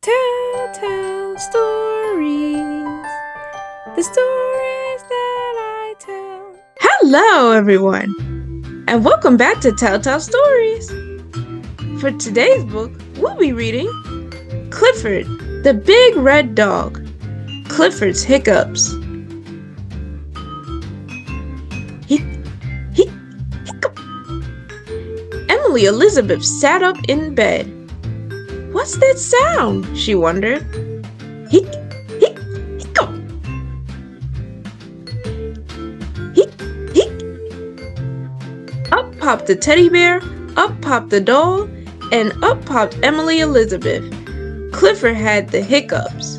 Tell stories. The stories that I tell. Hello, everyone, and welcome back to Telltale Stories. For today's book, we'll be reading Clifford, the Big Red Dog. Clifford's Hiccups. Hiccup. Emily Elizabeth sat up in bed. What's that sound? She wondered. Hiccup. Up popped the teddy bear, up popped the doll, and up popped Emily Elizabeth. Clifford had the hiccups.